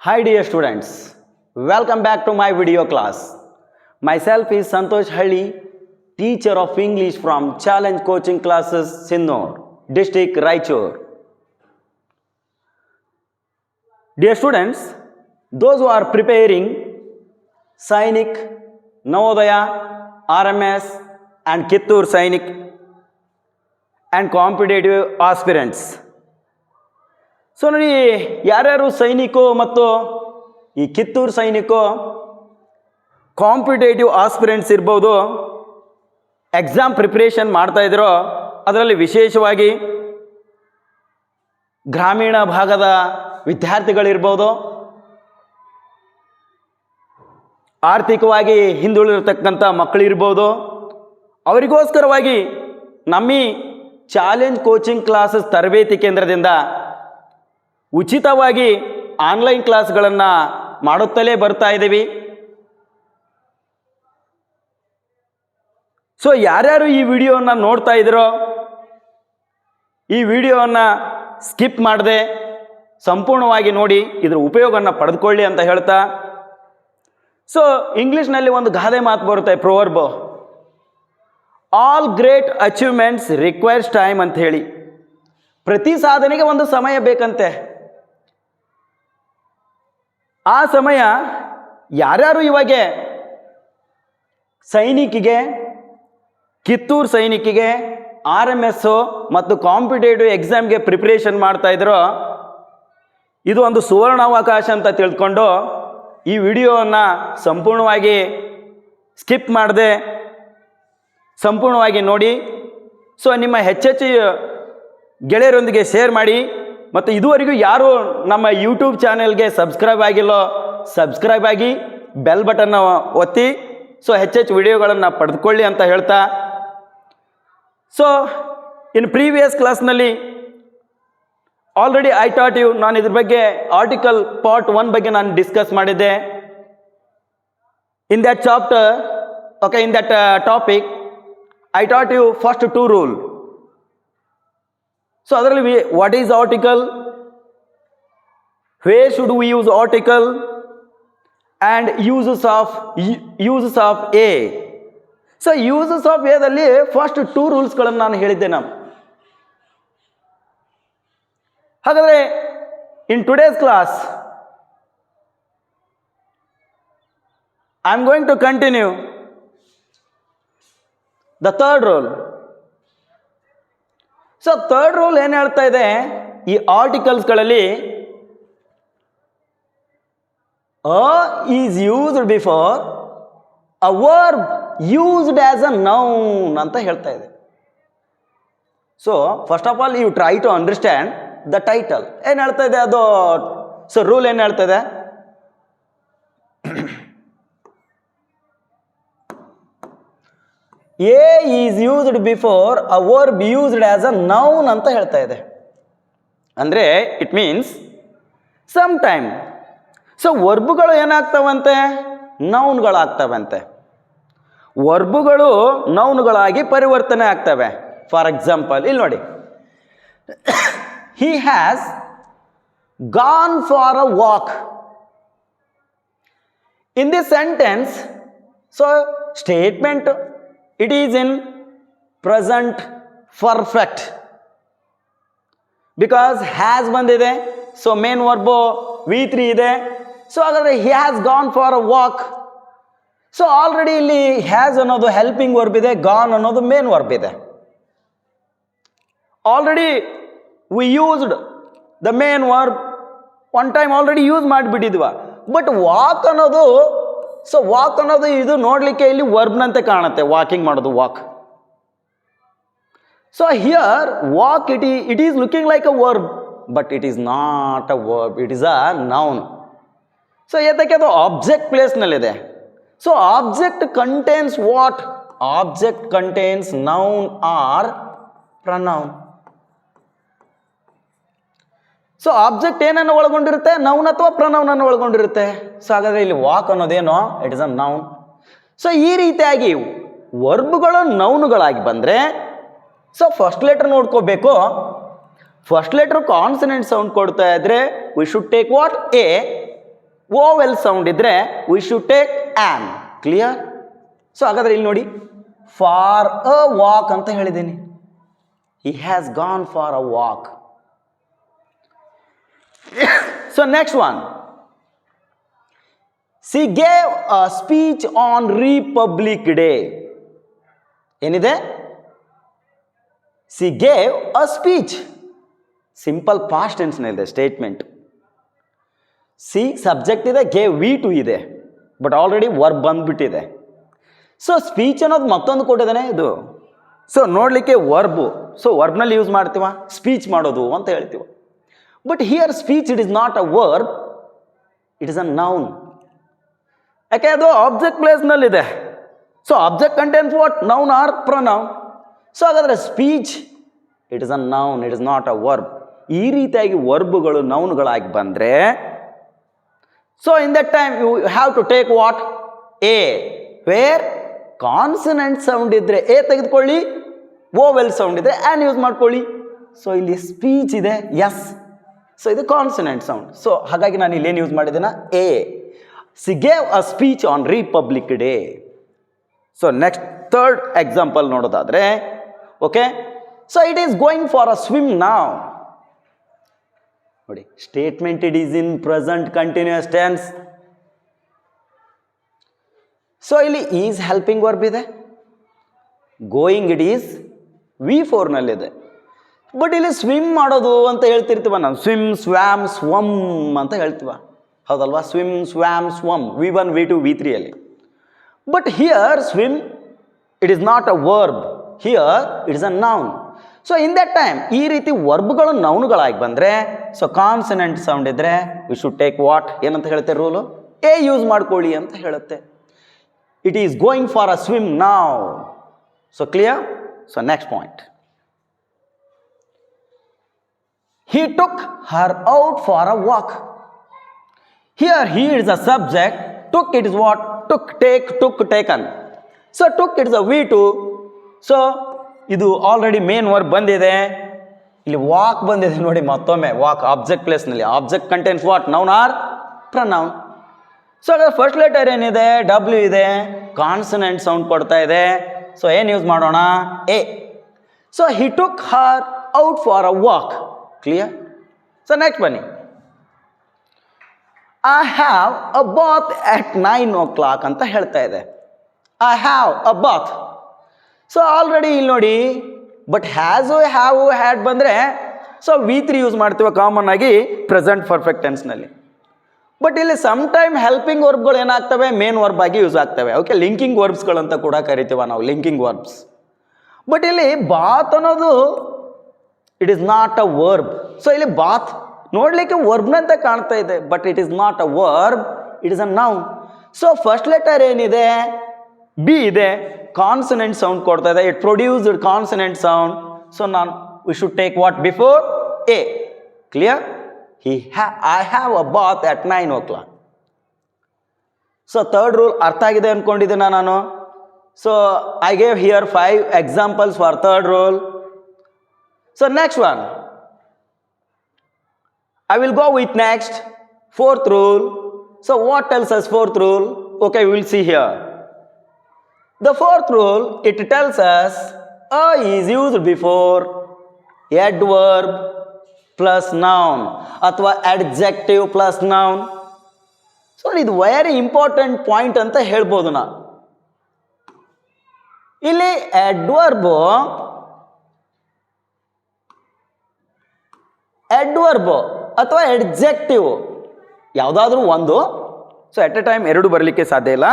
Hi dear students, welcome back to my video class. Myself is Santosh Halli, teacher of English from Challenge Coaching Classes, Sinnoor, District Raichur. Dear students, those who are preparing Sainik, Navodaya, RMS and Kittur Sainik and competitive aspirants. So ನೋಡಿ, ಯಾರ್ಯಾರು ಸೈನಿಕೋ ಮತ್ತು ಈ Kittur ಸೈನಿಕೋ competitive aspirants ಇರ್ಬೋದು, exam preparation ಮಾಡ್ತಾಯಿದ್ರೋ, ಅದರಲ್ಲಿ ವಿಶೇಷವಾಗಿ ಗ್ರಾಮೀಣ ಭಾಗದ ವಿದ್ಯಾರ್ಥಿಗಳಿರ್ಬೋದು, ಆರ್ಥಿಕವಾಗಿ ಹಿಂದುಳಿದಿರ್ತಕ್ಕಂಥ ಮಕ್ಕಳಿರ್ಬೋದು, ಅವರಿಗೋಸ್ಕರವಾಗಿ ನಮ್ಮ ಚಾಲೆಂಜ್ ಕೋಚಿಂಗ್ ಕ್ಲಾಸಸ್ ತರಬೇತಿ ಕೇಂದ್ರದಿಂದ ಉಚಿತವಾಗಿ ಆನ್ಲೈನ್ ಕ್ಲಾಸ್ಗಳನ್ನು ಮಾಡುತ್ತಲೇ ಬರ್ತಾ ಇದ್ದೀವಿ. ಸೊ ಯಾರ್ಯಾರು ಈ ವಿಡಿಯೋವನ್ನು ನೋಡ್ತಾ ಇದ್ದೀರೋ, ಈ ವಿಡಿಯೋವನ್ನು ಸ್ಕಿಪ್ ಮಾಡದೆ ಸಂಪೂರ್ಣವಾಗಿ ನೋಡಿ ಇದರ ಉಪಯೋಗವನ್ನು ಪಡೆದುಕೊಳ್ಳಿ ಅಂತ ಹೇಳ್ತಾ, ಸೊ ಇಂಗ್ಲೀಷ್ನಲ್ಲಿ ಒಂದು ಗಾದೆ ಮಾತು ಬರುತ್ತೆ, proverb, all great achievements requires time ಅಂತ ಹೇಳಿ. ಪ್ರತಿ ಸಾಧನೆಗೆ ಒಂದು ಸಮಯ ಬೇಕಂತೆ. ಆ ಸಮಯ ಯಾರ್ಯಾರು ಇವಾಗ ಸೈನಿಕಿಗೆ, ಕಿತ್ತೂರು ಸೈನಿಕಿಗೆ, RMS ಮತ್ತು ಕಾಂಪಿಟೇಟಿವ್ ಎಕ್ಸಾಮ್ಗೆ ಪ್ರಿಪ್ರೇಷನ್ ಮಾಡ್ತಾ ಇದ್ರೋ, ಇದು ಒಂದು ಸುವರ್ಣಾವಕಾಶ ಅಂತ ತಿಳ್ಕೊಂಡು ಈ ವಿಡಿಯೋವನ್ನು ಸಂಪೂರ್ಣವಾಗಿ ಸ್ಕಿಪ್ ಮಾಡದೆ ಸಂಪೂರ್ಣವಾಗಿ ನೋಡಿ. ಸೊ ನಿಮ್ಮ ಹೆಚ್ಚೆಚ್ಚು ಗೆಳೆಯರೊಂದಿಗೆ ಶೇರ್ ಮಾಡಿ. ಮತ್ತು ಇದುವರೆಗೂ ಯಾರು ನಮ್ಮ ಯೂಟ್ಯೂಬ್ ಚಾನೆಲ್ಗೆ ಸಬ್ಸ್ಕ್ರೈಬ್ ಆಗಿಲ್ಲೋ, ಸಬ್ಸ್ಕ್ರೈಬ್ ಆಗಿ ಬೆಲ್ ಬಟನ್ನ ಒತ್ತಿ, ಸೊ ಹೆಚ್ಚೆಚ್ಚು ವಿಡಿಯೋಗಳನ್ನು ಪಡೆದುಕೊಳ್ಳಿ ಅಂತ ಹೇಳ್ತಾ, ಸೊ ಇನ್ ಪ್ರೀವಿಯಸ್ ಕ್ಲಾಸ್ನಲ್ಲಿ ಆಲ್ರೆಡಿ ಐ ಟಾಟ್ ಯು, ನಾನು ಇದ್ರ ಬಗ್ಗೆ ಆರ್ಟಿಕಲ್ ಪಾರ್ಟ್ 1 ಬಗ್ಗೆ ನಾನು ಡಿಸ್ಕಸ್ ಮಾಡಿದ್ದೆ. In that chapter, okay, in that topic I taught you first 2 rule. So ಅದರಲ್ಲಿ what is article, where should we use article and uses of a. So uses of ಎದಲ್ಲಿ first 2 ರೂಲ್ಸ್ಗಳನ್ನು ನಾನು ಹೇಳಿದ್ದೆ. ಹಾಗಾದರೆ in today's class I am going to continue the third rule. So third rule ಏನು ಹೇಳ್ತಾ ಇದೆ, ಈ ಆರ್ಟಿಕಲ್ಸ್ಗಳಲ್ಲಿ is used before a verb used as a noun ಅಂತ ಹೇಳ್ತಾ ಇದೆ. So first of all you try to understand the title. ಏನು ಹೇಳ್ತಾ ಇದೆ ಅದು? ಸೊ ರೂಲ್ ಏನು ಹೇಳ್ತಾ ಇದೆ? A is used before a verb used as a noun ಅಂತ ಹೇಳ್ತಾ ಇದೆ. ಅಂದರೆ it means some time. So ವರ್ಬುಗಳು ಏನಾಗ್ತವಂತೆ? ನೌನ್ಗಳಾಗ್ತವಂತೆ. ವರ್ಬುಗಳು ನೌನ್ಗಳಾಗಿ ಪರಿವರ್ತನೆ ಆಗ್ತವೆ. ಫಾರ್ ಎಕ್ಸಾಂಪಲ್ ಇಲ್ಲಿ ನೋಡಿ, he has gone for a walk. In this sentence, so statement it is in present perfect because has ಬಂದಿದೆ. ಸೊ ಮೇನ್ ವರ್ಬು V3 ಇದೆ. ಸೊ ಹಾಗಾದರೆ he has gone for a walk. So already ಇಲ್ಲಿ has ಅನ್ನೋದು helping verb ಇದೆ, gone ಅನ್ನೋದು main verb ಇದೆ. Already we used the main verb one time already use ಮಾಡಿಬಿಟ್ಟಿದ್ವ. But walk ಅನ್ನೋದು, so walk ಅನ್ನೋದು ಇದು ನೋಡಲಿಕ್ಕೆ ಇಲ್ಲಿ ವರ್ಬ್ನಂತೆ ಕಾಣುತ್ತೆ, ವಾಕಿಂಗ್ ಮಾಡೋದು, walk. So here walk it is looking like a verb, but it is not a verb, it is a noun. So ಏತಕ್ಕೆ ಅದು ಆಬ್ಜೆಕ್ಟ್ ಪ್ಲೇಸ್ನಲ್ಲಿದೆ. So object contains what? Object contains noun or pronoun. So object ಏನನ್ನು ಒಳಗೊಂಡಿರುತ್ತೆ? Noun ಅಥವಾ pronoun ಅನ್ನು ಒಳಗೊಂಡಿರುತ್ತೆ. So ಹಾಗಾದರೆ ಇಲ್ಲಿ ವಾಕ್ ಅನ್ನೋದೇನೋ it is a noun. So ಈ ರೀತಿಯಾಗಿ ವರ್ಬ್ಗಳು ನೌನುಗಳಾಗಿ ಬಂದರೆ, ಸೊ ಫಸ್ಟ್ ಲೆಟರ್ ನೋಡ್ಕೋಬೇಕು. ಫಸ್ಟ್ ಲೆಟರ್ ಕಾನ್ಸನೆಂಟ್ ಸೌಂಡ್ ಕೊಡ್ತಾ ಇದ್ರೆ we should take what? A. Vowel sound ಇದ್ದರೆ we should take an. Clear? So ಹಾಗಾದರೆ ಇಲ್ಲಿ ನೋಡಿ, ಫಾರ್ ಅ ವಾಕ್ ಅಂತ ಹೇಳಿದ್ದೀನಿ. He has gone for a walk. So next one, she gave a speech on Republic Day. ಏನಿದೆ? she gave a speech. Simple past ಟೆನ್ಸ್ನಲ್ಲಿದೆ statement. She subject ಇದೆ, gave V two ಇದೆ, but already verb ಬಂದ್ಬಿಟ್ಟಿದೆ. So speech ಅನ್ನೋದು ಮತ್ತೊಂದು ಕೊಟ್ಟಿದ್ದಾನೆ ಇದು. So ನೋಡಲಿಕ್ಕೆ ವರ್ಬು, ಸೊ ವರ್ಬ್ನಲ್ಲಿ ಯೂಸ್ ಮಾಡ್ತೀವ, ಸ್ಪೀಚ್ ಮಾಡೋದು ಅಂತ ಹೇಳ್ತೀವ. But here speech it is not a verb, it is a noun. ಯಾಕೆ ಅದು ಆಬ್ಜೆಕ್ಟ್ ಪ್ಲೇಸ್ನಲ್ಲಿದೆ. So object contains what? Noun or pronoun. So ಹಾಗಾದರೆ speech it is a noun, it is not a verb. ಈ ರೀತಿಯಾಗಿ ವರ್ಬ್ಗಳು ನೌನ್ಗಳಾಗಿ ಬಂದರೆ, so in that time you have to take what? A. Where consonant sound ಇದ್ದರೆ a ತೆಗೆದುಕೊಳ್ಳಿ, vowel sound ಇದ್ದರೆ an use ಮಾಡ್ಕೊಳ್ಳಿ. ಸೊ ಇಲ್ಲಿ ಸ್ಪೀಚ್ ಇದೆ, ಎಸ್. ಸೊ ಇದು ಕಾನ್ಸನೆಂಟ್ ಸೌಂಡ್. ಸೊ ಹಾಗಾಗಿ ನಾನು ಇಲ್ಲೇನು ಯೂಸ್ ಮಾಡಿದ್ದೇನೆ? A. She gave a speech on Republic Day. So next third example ನೋಡೋದಾದ್ರೆ, okay, so it is going for a swim now. ನೋಡಿ, statement it is in present continuous tense. So ಇಲ್ಲಿ is helping verb ಇದೆ, going it is V4 ನಲ್ಲಿದೆ. But ಇಲ್ಲಿ swim ಮಾಡೋದು ಅಂತ ಹೇಳ್ತಿರ್ತೀವ ನಾವು, swim, swam, swam ಅಂತ ಹೇಳ್ತೀವ, ಹೌದಲ್ವಾ? Swim, swam, swam, V1, V2, V3 ಅಲ್ಲಿ. But here swim it is not a verb, here it is a noun. So in that time ಈ ರೀತಿ ವರ್ಬ್ಗಳು ನೌನ್ಗಳಾಗಿ ಬಂದರೆ, ಸೊ ಕಾನ್ಸನೆಂಟ್ ಸೌಂಡ್ ಇದ್ದರೆ ವಿ ಶುಡ್ ಟೇಕ್ ವಾಟ್? ಏನಂತ ಹೇಳುತ್ತೆ ರೂಲು? ಎ ಯೂಸ್ ಮಾಡ್ಕೊಳ್ಳಿ ಅಂತ ಹೇಳುತ್ತೆ. It is going for a swim now. So clear? So next point, he took her out for a walk. Here he is a subject, took it is what? Took, take, took, taken. So took it is a V2. So ಇದು already main verb ಬಂದಿದೆ, ಇಲ್ಲಿ walk ಬಂದಿದೆ ನೋಡಿ ಮತ್ತೊಮ್ಮೆ. Walk object ಪ್ಲೇಸ್ನಲ್ಲಿ, object contains what? Noun or pronoun. So ಅದರ first letter ಏನಿದೆ? W ಇದೆ, ಕಾನ್ಸನೆಂಟ್ ಸೌಂಡ್ ಕೊಡ್ತಾ ಇದೆ. ಸೊ ಏನು ಯೂಸ್ ಮಾಡೋಣ? A. So he took her out for a walk. Clear? So next ಬನ್ನಿ, I have a bath at 9 o'clock ಅಂತ ಹೇಳ್ತಾ ಇದೆ. I have a bath. So already ಇಲ್ಲಿ ನೋಡಿ, ಬಟ್ ಹ್ಯಾಸು, ಹ್ಯಾವ್, ಹ್ಯಾಡ್ ಬಂದರೆ ಸೊ V3 ಯೂಸ್ ಮಾಡ್ತೀವಿ common ಆಗಿ present perfect ಟೆನ್ಸ್ನಲ್ಲಿ. ಬಟ್ ಇಲ್ಲಿ ಸಮ್ ಟೈಮ್ ಹೆಲ್ಪಿಂಗ್ ವರ್ಬ್ಗಳು ಏನಾಗ್ತವೆ? ಮೇನ್ ವರ್ಬ್ ಆಗಿ ಯೂಸ್ ಆಗ್ತವೆ. ಓಕೆ, ಲಿಂಕಿಂಗ್ ವರ್ಬ್ಸ್ಗಳಂತ ಕೂಡ ಕರಿತೀವ ನಾವು, ಲಿಂಕಿಂಗ್ ವರ್ಬ್ಸ್. ಬಟ್ ಇಲ್ಲಿ ಬಾತ್ ಅನ್ನೋದು it is not a verb. So ಇಲ್ಲಿ ಬಾತ್ ನೋಡಲಿಕ್ಕೆ ವರ್ಬ್ನಂತ ಕಾಣ್ತಾ ಇದೆ, but it is not a verb, it is a noun. So first letter ಏನಿದೆ? ಬಿ ಇದೆ, ಕಾನ್ಸನೆಂಟ್ ಸೌಂಡ್ ಕೊಡ್ತಾ ಇದೆ, it produced consonant sound. So ನಾನು we should take what before? A. Clear? I have a bath at 9 o'clock. So third rule ಅರ್ಥ ಆಗಿದೆ ಅಂದ್ಕೊಂಡಿದ್ದೀನ ನಾನು. So I gave here 5 examples for third rule. So next one, I will go with next, fourth rule. So what tells us fourth rule? Okay, we will see here. The fourth rule, it tells us a is used before adverb plus noun ಅಥವಾ adjective plus noun. So ಇದು very important point ಅಂತ ಹೇಳ್ಬೋದು ನಾ. ಇಲ್ಲಿ adverb ಅಥವಾ adjective ಯಾವುದಾದ್ರೂ ಒಂದು. So at a time ಎರಡು ಬರಲಿಕ್ಕೆ ಸಾಧ್ಯ ಇಲ್ಲ.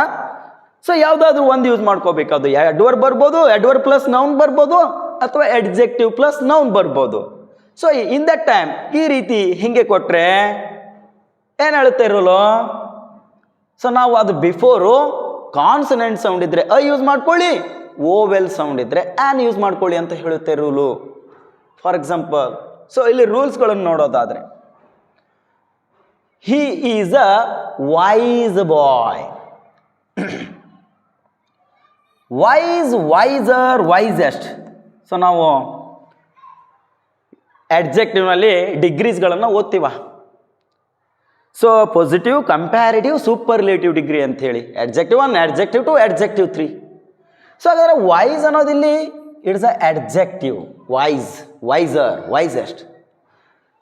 ಸೊ ಯಾವುದಾದ್ರೂ ಒಂದು ಯೂಸ್ ಮಾಡ್ಕೋಬೇಕು. ಅದು ಎಡ್ವರ್ಬ್ ಬರ್ಬೋದು, ಎಡ್ವರ್ಬ್ ಪ್ಲಸ್ ನೌನ್ ಬರ್ಬೋದು, ಅಥವಾ ಎಡ್ಜೆಕ್ಟಿವ್ ಪ್ಲಸ್ ನೌನ್ ಬರ್ಬೋದು. ಸೊ ಇನ್ ದಟ್ ಟೈಮ್ ಈ ರೀತಿ ಹಿಂಗೆ ಕೊಟ್ಟರೆ ಏನು ಹೇಳುತ್ತೆ ರೂಲು? ಸೊ ನಾವು ಅದು ಬಿಫೋರು ಕಾನ್ಸನೆಂಟ್ ಸೌಂಡ್ ಇದ್ದರೆ ಅ ಯೂಸ್ ಮಾಡ್ಕೊಳ್ಳಿ, ಓವೆಲ್ ಸೌಂಡ್ ಇದ್ದರೆ ಆ್ಯನ್ ಯೂಸ್ ಮಾಡ್ಕೊಳ್ಳಿ ಅಂತ ಹೇಳುತ್ತೆ ರೂಲು. ಫಾರ್ ಎಕ್ಸಾಂಪಲ್, ಸೊ ಇಲ್ಲಿ ರೂಲ್ಸ್ಗಳನ್ನು ನೋಡೋದಾದರೆ, he is a wise boy. Wise, wiser, wisest. So ನಾವು ಅಡ್ಜೆಕ್ಟಿವ್ನಲ್ಲಿ ಡಿಗ್ರೀಸ್ಗಳನ್ನು ಓದ್ತೀವ. So positive, comparative, superlative degree ಅಂತ ಹೇಳಿ ಅಡ್ಜೆಕ್ಟಿವ್ 1, ಅಡ್ಜೆಕ್ಟಿವ್ 2, ಅಡ್ಜೆಕ್ಟಿವ್ 3. ಸೊ ಹಾಗಾದ್ರೆ ವೈಸ್ ಅನ್ನೋದಿಲ್ಲಿ it's a adjective. Wise, wiser, wisest.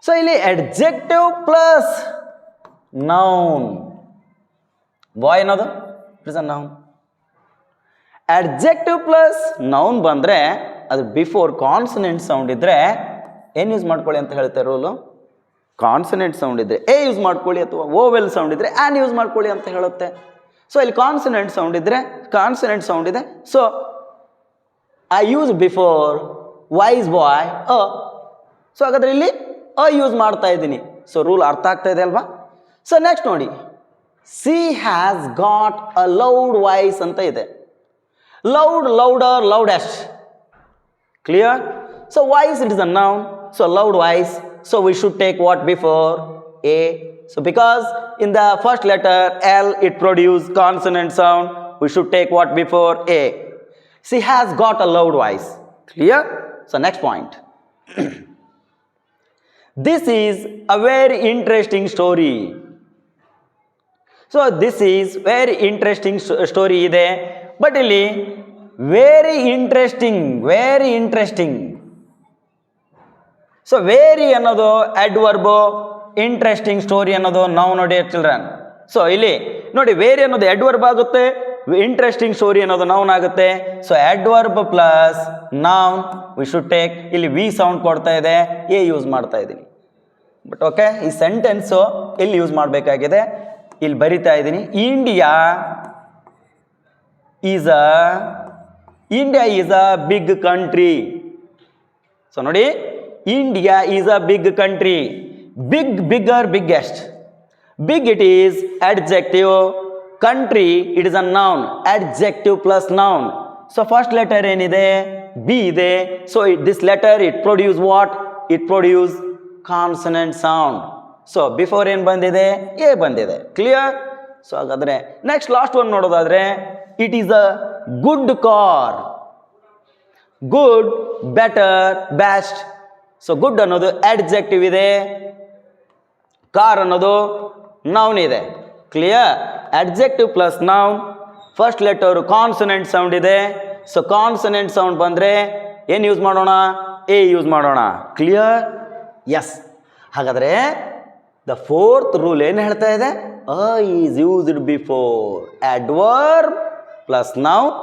So ಇಲ್ಲಿ ಅಡ್ಜೆಕ್ಟಿವ್ ಪ್ಲಸ್ ನೌನ್. ಬಾಯ್ ಅನ್ನೋದು it's a noun. Adjective plus noun ಬಂದರೆ ಅದು ಬಿಫೋರ್ ಕಾನ್ಸನೆಂಟ್ ಸೌಂಡ್ ಇದ್ದರೆ ಏನು ಯೂಸ್ ಮಾಡ್ಕೊಳ್ಳಿ ಅಂತ ಹೇಳ್ತಾರೆ ರೂಲು? ಕಾನ್ಸನೆಂಟ್ ಸೌಂಡ್ ಇದ್ದರೆ ಎ ಯೂಸ್ ಮಾಡ್ಕೊಳ್ಳಿ, ಅಥವಾ ಓವೆಲ್ ಸೌಂಡ್ ಇದ್ದರೆ ಆ್ಯನ್ ಯೂಸ್ ಮಾಡ್ಕೊಳ್ಳಿ ಅಂತ ಹೇಳುತ್ತೆ. ಸೊ ಇಲ್ಲಿ ಕಾನ್ಸನೆಂಟ್ ಸೌಂಡ್ ಇದ್ದರೆ, ಕಾನ್ಸನೆಂಟ್ ಸೌಂಡ್ ಇದೆ, so I use before wise boy a. So ಹಾಗಾದ್ರೆ ಇಲ್ಲಿ ಅ ಯೂಸ್ ಮಾಡ್ತಾ ಇದ್ದೀನಿ. ಸೊ ರೂಲ್ ಅರ್ಥ ಆಗ್ತಾ ಇದೆ ಅಲ್ವಾ? ಸೊ ನೆಕ್ಸ್ಟ್ ನೋಡಿ, C has got a loud voice ಅಂತ ಇದೆ. Loud, louder, loudest. Clear? So voice it is a noun. So loud voice. So we should take what before A. So because in the first letter L it produces consonant sound, we should take what before A. She has got a loud voice. Clear? So next point. This is a very interesting story. So this is very interesting story ide, but illi very interesting. So very ಅನ್ನೋದು adverb, interesting story ಅನ್ನೋದು noun ನೋಡಿ children. So ಇಲ್ಲಿ ನೋಡಿ, very ಅನ್ನೋದು adverb ಆಗುತ್ತೆ, interesting story ಅನ್ನೋದು noun ಆಗುತ್ತೆ. So adverb plus noun we should take. ಇಲ್ಲಿ ವಿ ಸೌಂಡ್ ಕೊಡ್ತಾ ಇದೆ, ಎ ಯೂಸ್ ಮಾಡ್ತಾ ಇದ್ದೀನಿ. ಬಟ್ ಓಕೆ, ಈ ಸೆಂಟೆನ್ಸು ಎಲ್ಲಿ ಯೂಸ್ ಮಾಡಬೇಕಾಗಿದೆ? ಇಲ್ಲಿ ಬರಿತಾ ಇದ್ದೀನಿ. India is a big country. So ನೋಡಿ, India is a big country. Big, bigger, biggest. Big it is adjective. Country it is a noun. Adjective plus noun. So first letter ಏನಿದೆ? B ಇದೆ. So this letter it produce what? It produce consonant sound. So before ಏನು ಬಂದಿದೆ? A ಬಂದಿದೆ. Clear? So ಹಾಗಾದ್ರೆ next last one ನೋಡೋದಾದ್ರೆ, it is a good car. Good, better, best. So good ಅನ್ನೋದು adjective ಇದೆ, car ಅನ್ನೋದು noun ಇದೆ. Clear? Adjective plus noun. First letter consonant sound ಇದೆ. ಸೊ ಕಾನ್ಸನೆಂಟ್ ಸೌಂಡ್ ಬಂದರೆ ಏನು ಯೂಸ್ ಮಾಡೋಣ? ಎ ಯೂಸ್ ಮಾಡೋಣ. ಕ್ಲಿಯರ್? ಎಸ್. ಹಾಗಾದರೆ ದ ಫೋರ್ತ್ ರೂಲ್ ಏನು ಹೇಳ್ತಾ ಇದೆ? ಅ is used before adverb plus noun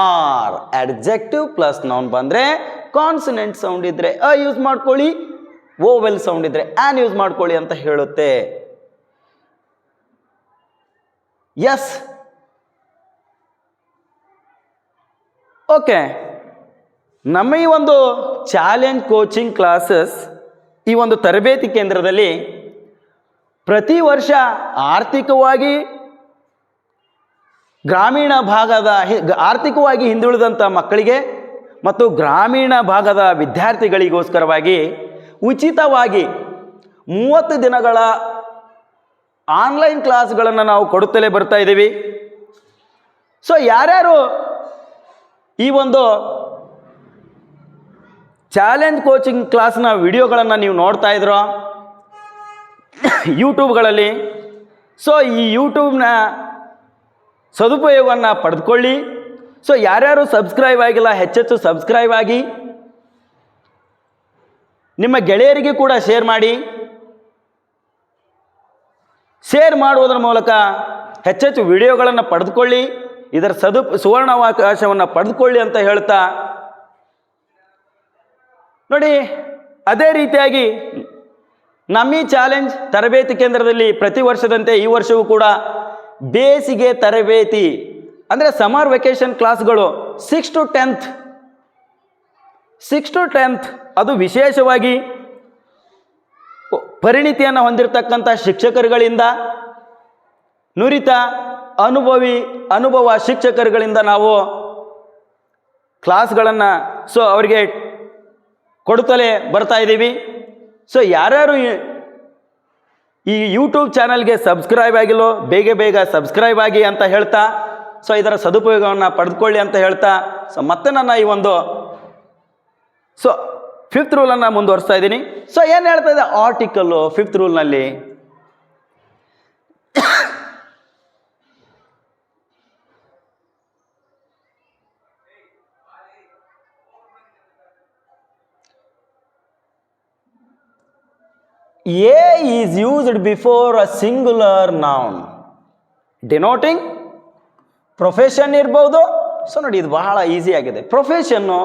R adjective plus noun ಬಂದರೆ ಕಾನ್ಸನೆಂಟ್ ಸೌಂಡ್ ಇದ್ದರೆ ಅ ಯೂಸ್ ಮಾಡ್ಕೊಳ್ಳಿ, ಓವೆಲ್ ಸೌಂಡ್ ಇದ್ದರೆ ಆ್ಯನ್ ಯೂಸ್ ಮಾಡ್ಕೊಳ್ಳಿ ಅಂತ ಹೇಳುತ್ತೆ. ಎಸ್. ಓಕೆ, ನಮ್ಮ ಈ ಒಂದು ಚಾಲೆಂಜ್ ಕೋಚಿಂಗ್ ಕ್ಲಾಸಸ್, ಈ ಒಂದು ತರಬೇತಿ ಕೇಂದ್ರದಲ್ಲಿ ಪ್ರತಿ ವರ್ಷ ಆರ್ಥಿಕವಾಗಿ ಹಿಂದುಳಿದಂಥ ಮಕ್ಕಳಿಗೆ ಮತ್ತು ಗ್ರಾಮೀಣ ಭಾಗದ ವಿದ್ಯಾರ್ಥಿಗಳಿಗೋಸ್ಕರವಾಗಿ ಉಚಿತವಾಗಿ 30 ದಿನಗಳ ಆನ್ಲೈನ್ ಕ್ಲಾಸ್ಗಳನ್ನು ನಾವು ಕೊಡುತ್ತಲೇ ಬರ್ತಾ ಇದ್ದೀವಿ. ಸೊ ಯಾರ್ಯಾರು ಈ ಒಂದು ಚಾಲೆಂಜ್ ಕೋಚಿಂಗ್ ಕ್ಲಾಸ್ನ ವಿಡಿಯೋಗಳನ್ನು ನೀವು ನೋಡ್ತಾ ಇದ್ರೋ ಯೂಟ್ಯೂಬ್ಗಳಲ್ಲಿ, ಸೊ ಈ ಯೂಟ್ಯೂಬ್ನ ಸದುಪಯೋಗವನ್ನು ಪಡೆದುಕೊಳ್ಳಿ. ಸೊ ಯಾರ್ಯಾರು ಸಬ್ಸ್ಕ್ರೈಬ್ ಆಗಿಲ್ಲ, ಹೆಚ್ಚೆಚ್ಚು ಸಬ್ಸ್ಕ್ರೈಬ್ ಆಗಿ ನಿಮ್ಮ ಗೆಳೆಯರಿಗೆ ಕೂಡ ಶೇರ್ ಮಾಡಿ. ಶೇರ್ ಮಾಡುವುದರ ಮೂಲಕ ಹೆಚ್ಚೆಚ್ಚು ವಿಡಿಯೋಗಳನ್ನು ಪಡೆದುಕೊಳ್ಳಿ, ಇದರ ಸುವರ್ಣಾವಕಾಶವನ್ನು ಪಡೆದುಕೊಳ್ಳಿ ಅಂತ ಹೇಳ್ತಾ, ನೋಡಿ ಅದೇ ರೀತಿಯಾಗಿ ನಮ್ಮ ಈ ಚಾಲೆಂಜ್ ತರಬೇತಿ ಕೇಂದ್ರದಲ್ಲಿ ಪ್ರತಿ ವರ್ಷದಂತೆ ಈ ವರ್ಷವೂ ಕೂಡ ಬೇಸಿಗೆ ತರಬೇತಿ ಅಂದರೆ ಸಮರ್ ವೆಕೇಷನ್ ಕ್ಲಾಸ್ಗಳು 6 to 10th ಅದು ವಿಶೇಷವಾಗಿ ಪರಿಣಿತಿಯನ್ನು ಹೊಂದಿರತಕ್ಕಂಥ ಶಿಕ್ಷಕರುಗಳಿಂದ, ನುರಿತ ಅನುಭವ ಶಿಕ್ಷಕರುಗಳಿಂದ ನಾವು ಕ್ಲಾಸ್ಗಳನ್ನು ಅವರಿಗೆ ಕೊಡುತ್ತಲೇ ಬರ್ತಾ ಇದ್ದೀವಿ. ಸೊ ಯಾರ್ಯಾರು ಈ ಯೂಟ್ಯೂಬ್ ಚಾನಲ್ಗೆ ಸಬ್ಸ್ಕ್ರೈಬ್ ಆಗಿಲ್ಲೋ ಬೇಗ ಸಬ್ಸ್ಕ್ರೈಬ್ ಆಗಿ ಅಂತ ಹೇಳ್ತಾ, ಸೊ ಇದರ ಸದುಪಯೋಗವನ್ನು ಪಡೆದುಕೊಳ್ಳಿ ಅಂತ ಹೇಳ್ತಾ, ಸೊ ಮತ್ತೆ ನನ್ನ ಈ ಒಂದು 5th ರೂಲನ್ನು ಮುಂದುವರಿಸ್ತಾ ಇದ್ದೀನಿ. ಸೊ ಏನು ಹೇಳ್ತಾ ಇದೆ article 5th ರೂಲ್ನಲ್ಲಿ? A is used before a singular noun denoting profession ಇರ್ಬೋದು. ಸೊ ನೋಡಿ ಇದು ಬಹಳ ಈಸಿ ಆಗಿದೆ. ಪ್ರೊಫೆಷನ್ನು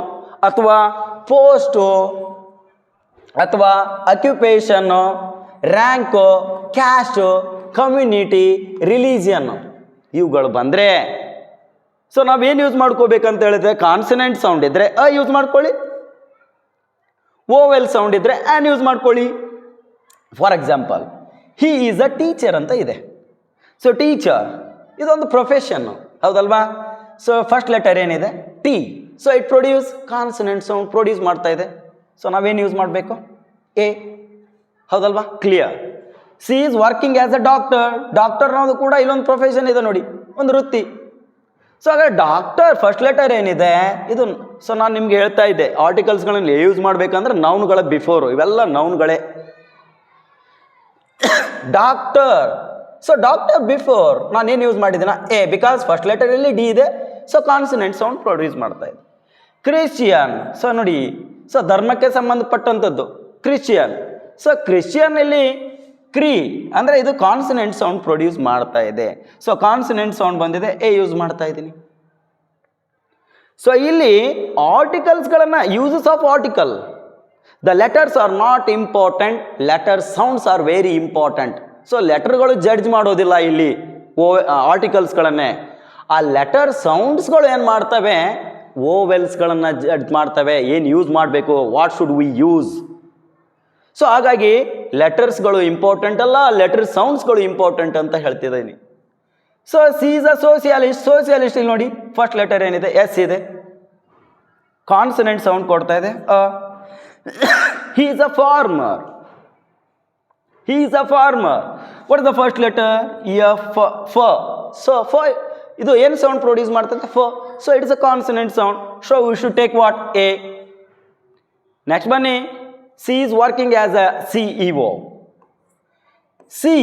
ಅಥವಾ ಪೋಸ್ಟು ಅಥವಾ ಅಕ್ಯುಪೇಷನ್ನು, ರ್ಯಾಂಕು, ಕ್ಯಾಸ್ಟು, ಕಮ್ಯುನಿಟಿ, ರಿಲಿಜಿಯನ್ನು ಇವುಗಳು ಬಂದರೆ ಸೊ ನಾವೇನು ಯೂಸ್ ಮಾಡ್ಕೋಬೇಕಂತ ಹೇಳಿದ್ರೆ ಕಾನ್ಸನೆಂಟ್ ಸೌಂಡ್ ಇದ್ದರೆ ಅ ಯೂಸ್ ಮಾಡ್ಕೊಳ್ಳಿ, ಓವೆಲ್ ಸೌಂಡ್ ಇದ್ದರೆ ಆ್ಯನ್ ಯೂಸ್ ಮಾಡ್ಕೊಳ್ಳಿ. For example he is a teacher ಅಂತ ಇದೆ. ಸೊ ಟೀಚರ್ ಇದೊಂದು ಪ್ರೊಫೆಷನ್ನು ಹೌದಲ್ವಾ. ಸೊ ಫಸ್ಟ್ ಲೆಟರ್ ಏನಿದೆ T, so it produce consonant sound produce ಮಾಡ್ತಾ ಇದೆ. ಸೊ ನಾವೇನು ಯೂಸ್ ಮಾಡಬೇಕು ಎ ಹೌದಲ್ವಾ. Clear. C is working as a doctor. Doctor ಅನ್ನೋದು ಕೂಡ ಇಲ್ಲೊಂದು ಪ್ರೊಫೆಷನ್ ಇದೆ ನೋಡಿ, ಒಂದು ವೃತ್ತಿ. ಸೊ ಹಾಗಾದ್ರೆ ಡಾಕ್ಟರ್ ಫಸ್ಟ್ ಲೆಟರ್ ಏನಿದೆ ಇದು. ಸೊ ನಾನು ನಿಮ್ಗೆ ಹೇಳ್ತಾ ಇದ್ದೆ ಆರ್ಟಿಕಲ್ಸ್ಗಳಲ್ಲಿ ಯೂಸ್ ಮಾಡಬೇಕಂದ್ರೆ ನೌನ್ಗಳ ಬಿಫೋರು, ಇವೆಲ್ಲ ನೌನ್ಗಳೇ. ಡಾಕ್ಟರ್, ಸೊ ಡಾಕ್ಟರ್ ಬಿಫೋರ್ ನಾನೇನು ಯೂಸ್ ಮಾಡಿದ್ದೀನ ಎ, ಬಿಕಾಸ್ ಫಸ್ಟ್ ಲೆಟರಲ್ಲಿ ಡಿ ಇದೆ. ಸೊ ಕಾನ್ಸನೆಂಟ್ ಸೌಂಡ್ ಪ್ರೊಡ್ಯೂಸ್ ಮಾಡ್ತಾ ಇದೆ. ಕ್ರಿಶ್ಚಿಯನ್, ಸೊ ನೋಡಿ ಸೊ ಧರ್ಮಕ್ಕೆ ಸಂಬಂಧಪಟ್ಟಂಥದ್ದು ಕ್ರಿಶ್ಚಿಯನ್. ಸೊ ಕ್ರಿಶ್ಚಿಯನ್ನಲ್ಲಿ ಕ್ರೀ ಅಂದರೆ ಇದು ಕಾನ್ಸನೆಂಟ್ ಸೌಂಡ್ ಪ್ರೊಡ್ಯೂಸ್ ಮಾಡ್ತಾ ಇದೆ. ಸೊ ಕಾನ್ಸನೆಂಟ್ ಸೌಂಡ್ ಬಂದಿದೆ, ಎ ಯೂಸ್ ಮಾಡ್ತಾ ಇದ್ದೀನಿ. ಸೊ ಇಲ್ಲಿ ಆರ್ಟಿಕಲ್ಸ್ಗಳನ್ನು uses of article, the letters are not important, letter sounds are very important. So ಲೆಟರ್ಗಳು ಜಡ್ಜ್ ಮಾಡೋದಿಲ್ಲ ಇಲ್ಲಿ ಆರ್ಟಿಕಲ್ಸ್ಗಳನ್ನೇ. ಆ ಲೆಟರ್ ಸೌಂಡ್ಸ್ಗಳು ಏನು ಮಾಡ್ತವೆ, ಓವೆಲ್ಸ್ಗಳನ್ನು ಜಡ್ಜ್ ಮಾಡ್ತವೆ. ಏನು ಯೂಸ್ ಮಾಡಬೇಕು, what should we use. So ಹಾಗಾಗಿ ಲೆಟರ್ಸ್ಗಳು ಇಂಪಾರ್ಟೆಂಟ್ ಅಲ್ಲ, ಲೆಟರ್ ಸೌಂಡ್ಸ್ಗಳು ಇಂಪಾರ್ಟೆಂಟ್ ಅಂತ ಹೇಳ್ತಿದ್ದೀನಿ. So she is a socialist. Socialist ಇಲ್ಲಿ ನೋಡಿ ಫಸ್ಟ್ ಲೆಟರ್ ಏನಿದೆ ಎಸ್ ಇದೆ, ಕಾನ್ಸನೆಂಟ್ ಸೌಂಡ್ ಕೊಡ್ತಾ ಇದೆ a. He is a farmer. He is a farmer. What is the first letter? F. F. So F ಇದು ಏನು ಸೌಂಡ್ ಪ್ರೊಡ್ಯೂಸ್ ಮಾಡ್ತಂತೆ F. So it is a consonant sound. So we should take what? A. Next ಬನ್ನಿ, C is working as a CEO. C